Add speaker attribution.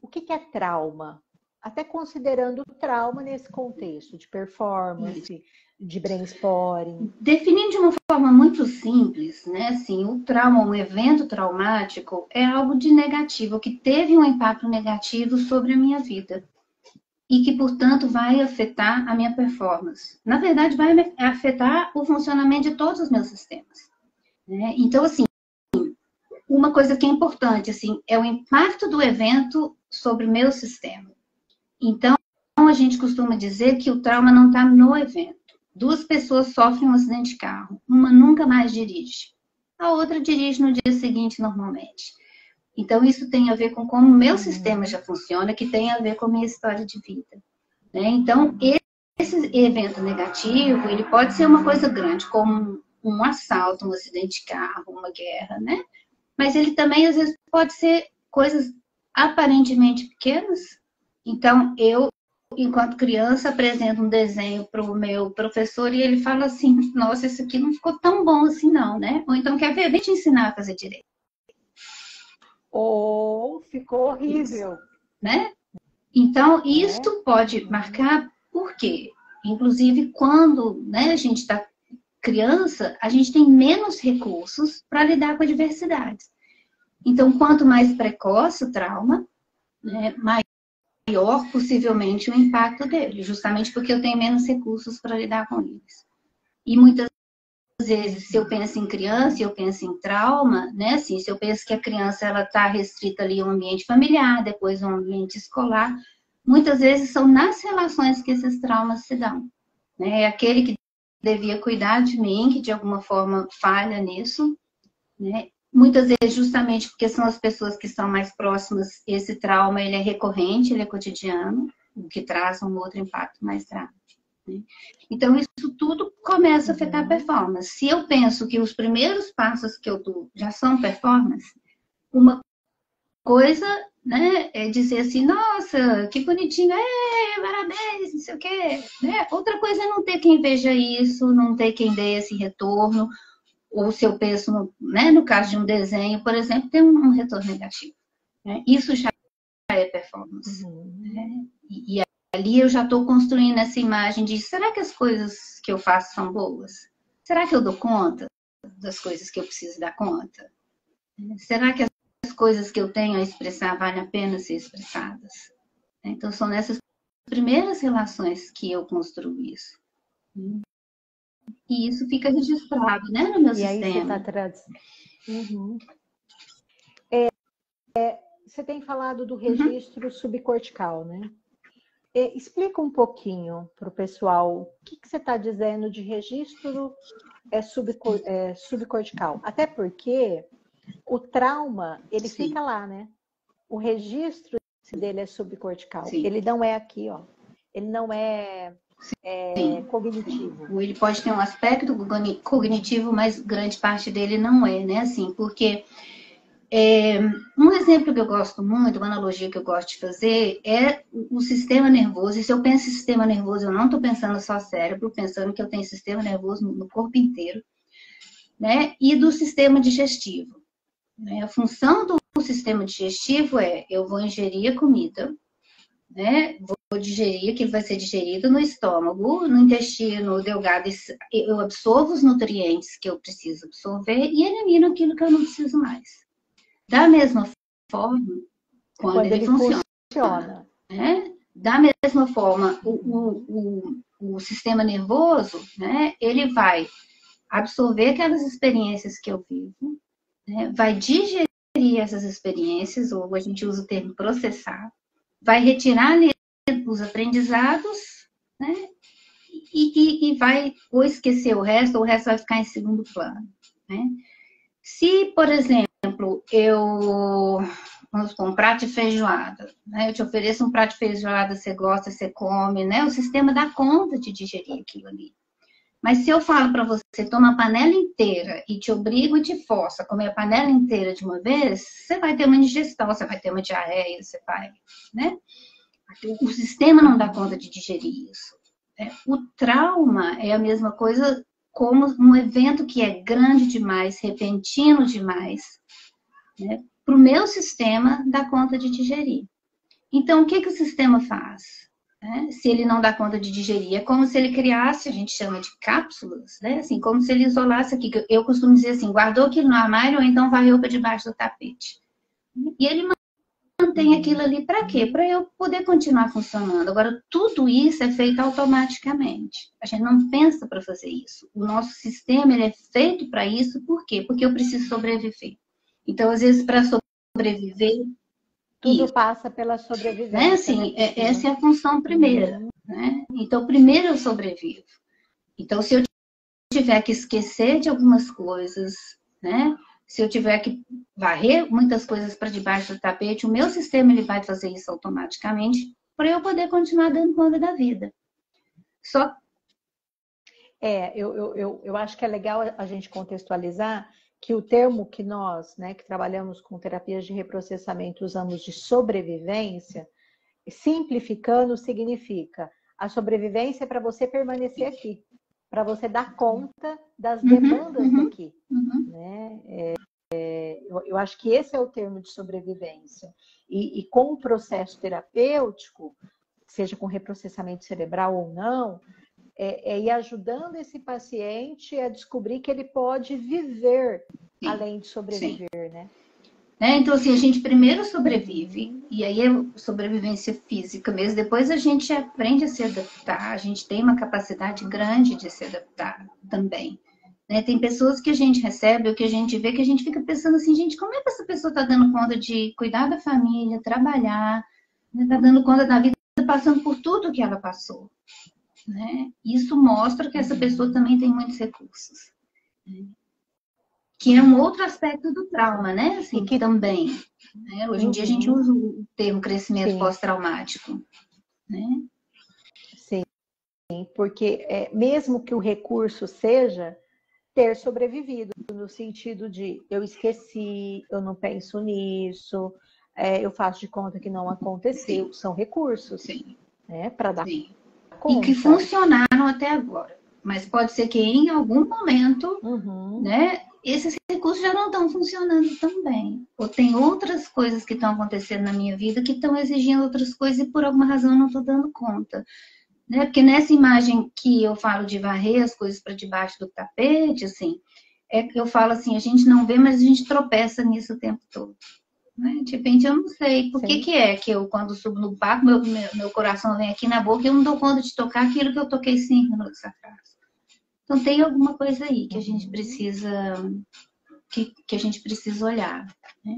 Speaker 1: o que é trauma? Até considerando o trauma nesse contexto de performance, de brainstorming.
Speaker 2: Definindo de uma forma muito simples, né? Assim, o trauma, um evento traumático, é algo de negativo, que teve um impacto negativo sobre a minha vida. E que, portanto, vai afetar a minha performance. Na verdade, vai afetar o funcionamento de todos os meus sistemas, né? Então, assim, uma coisa que é importante, assim, é o impacto do evento sobre o meu sistema. Então, a gente costuma dizer que o trauma não está no evento. 2 pessoas sofrem um acidente de carro, uma nunca mais dirige, a outra dirige no dia seguinte normalmente. Então, isso tem a ver com como o meu sistema já funciona, que tem a ver com a minha história de vida, né? Então, esse evento negativo, ele pode ser uma coisa grande, como um assalto, um acidente de carro, uma guerra, né? Mas ele também, às vezes, pode ser coisas aparentemente pequenas. Então, eu, enquanto criança, apresento um desenho para o meu professor e ele fala assim, nossa, isso aqui não ficou tão bom assim não, né? Ou então, quer ver, vem te ensinar a fazer direito.
Speaker 1: Ou ficou horrível.
Speaker 2: Isso, né? Então, isso pode marcar por quê? Inclusive, quando, né, a gente está criança, a gente tem menos recursos para lidar com adversidades. Então, quanto mais precoce o trauma, né, maior possivelmente o impacto dele, justamente porque eu tenho menos recursos para lidar com eles. E muitas vezes, se eu penso em criança e eu penso em trauma, né, assim, se eu penso que a criança ela está restrita ali a um ambiente familiar, depois a um ambiente escolar, muitas vezes são nas relações que esses traumas se dão. Né? É aquele que devia cuidar de mim, que de alguma forma falha nisso, né? Muitas vezes justamente porque são as pessoas que estão mais próximas, esse trauma ele é recorrente, ele é cotidiano, o que traz um outro impacto mais grave. Né? Então, isso tudo começa a afetar a performance. Se eu penso que os primeiros passos que eu dou já são performance, uma coisa, né, é dizer assim, nossa, que bonitinho, parabéns, não sei o quê. Né? Outra coisa é não ter quem veja isso, não ter quem dê esse retorno, ou se eu penso, no caso de um desenho, por exemplo, tem um retorno negativo. Né? Isso já é performance. Né? E ali eu já estou construindo essa imagem de, será que as coisas que eu faço são boas? Será que eu dou conta das coisas que eu preciso dar conta? Será que as coisas que eu tenho a expressar valem a pena ser expressadas? Então, são nessas primeiras relações que eu construo isso. E isso fica registrado, né, no meu sistema.
Speaker 1: Aí você está você tem falado do registro subcortical, né? Explica um pouquinho para o pessoal o que você está dizendo de registro subcortical. Até porque o trauma, ele fica lá, né? O registro dele é subcortical.
Speaker 2: Sim.
Speaker 1: Ele não é aqui, ó. Ele não é cognitivo.
Speaker 2: Ele pode ter um aspecto cognitivo, mas grande parte dele não é, né? Assim, porque um exemplo que eu gosto muito, uma analogia que eu gosto de fazer é o sistema nervoso. E se eu penso em sistema nervoso, eu não estou pensando só cérebro, pensando que eu tenho sistema nervoso no corpo inteiro, né? E do sistema digestivo. Né? A função do sistema digestivo eu vou ingerir a comida, né? Vou digerir, que vai ser digerido no estômago, no intestino delgado, eu absorvo os nutrientes que eu preciso absorver e elimino aquilo que eu não preciso mais. Da mesma forma, quando ele funciona. Né? Da mesma forma, o sistema nervoso, né, ele vai absorver aquelas experiências que eu vivo, né, vai digerir essas experiências, ou a gente usa o termo processar, vai retirar os aprendizados, né, e vai ou esquecer o resto vai ficar em segundo plano. Né? Se, por exemplo, vamos supor, um prato de feijoada, né? Eu te ofereço um prato de feijoada, você gosta, você come, né? O sistema dá conta de digerir aquilo ali. Mas se eu falo para você, toma a panela inteira e te obrigo e te forço a comer a panela inteira de uma vez, você vai ter uma indigestão, você vai ter uma diarreia, você vai, né? O sistema não dá conta de digerir isso. Né? O trauma é a mesma coisa, como um evento que é grande demais, repentino demais, né, para o meu sistema dar conta de digerir. Então, o que que o sistema faz? Né? Se ele não dá conta de digerir, é como se ele criasse, a gente chama de cápsulas, né? Assim, como se ele isolasse aqui. Eu costumo dizer assim, guardou aquilo no armário ou então varreu para debaixo do tapete. E ele mantém aquilo ali para quê? Para eu poder continuar funcionando. Agora, tudo isso é feito automaticamente. A gente não pensa para fazer isso. O nosso sistema ele é feito para isso, por quê? Porque eu preciso sobreviver. Então, às vezes, para sobreviver,
Speaker 1: tudo
Speaker 2: isso
Speaker 1: passa pela sobrevivência.
Speaker 2: Né? Assim, essa é a função primeira. Né? Então, primeiro eu sobrevivo. Então, se eu tiver que esquecer de algumas coisas, né? Se eu tiver que varrer muitas coisas para debaixo do tapete, o meu sistema ele vai fazer isso automaticamente para eu poder continuar dando conta da vida. Só
Speaker 1: eu acho que é legal a gente contextualizar que o termo que nós, né, que trabalhamos com terapias de reprocessamento, usamos de sobrevivência, simplificando, significa a sobrevivência é para você permanecer aqui, para você dar conta das demandas daqui. Né? Eu acho que esse é o termo de sobrevivência. E com o processo terapêutico, seja com reprocessamento cerebral ou não, ir ajudando esse paciente a descobrir que ele pode viver além de sobreviver, né?
Speaker 2: Então, assim, a gente primeiro sobrevive, e aí é sobrevivência física mesmo, depois a gente aprende a se adaptar, a gente tem uma capacidade grande de se adaptar também. Né? Tem pessoas que a gente recebe, ou que a gente vê, que a gente fica pensando assim, gente, como é que essa pessoa está dando conta de cuidar da família, trabalhar, está dando conta da vida, passando por tudo que ela passou. Né? Isso mostra que essa pessoa também tem muitos recursos. Né? Que é um outro aspecto do trauma, né? Assim, que também. Né? Hoje em dia a gente usa o termo crescimento pós-traumático. Né?
Speaker 1: Sim, porque mesmo que o recurso seja ter sobrevivido, no sentido de eu esqueci, eu não penso nisso, eu faço de conta que não aconteceu. Sim. São recursos, né, para dar conta.
Speaker 2: E que funcionaram até agora. Mas pode ser que em algum momento, né, esses recursos já não estão funcionando tão bem. Ou tem outras coisas que estão acontecendo na minha vida que estão exigindo outras coisas e por alguma razão eu não estou dando conta. Né? Porque nessa imagem que eu falo de varrer as coisas para debaixo do tapete, assim, eu falo assim, a gente não vê, mas a gente tropeça nisso o tempo todo. Né? De repente, eu não sei por que é que eu, quando subo no palco, meu coração vem aqui na boca e eu não dou conta de tocar aquilo que eu toquei 5 minutos atrás. Então, tem alguma coisa aí que a gente precisa, que a gente precisa olhar. Né?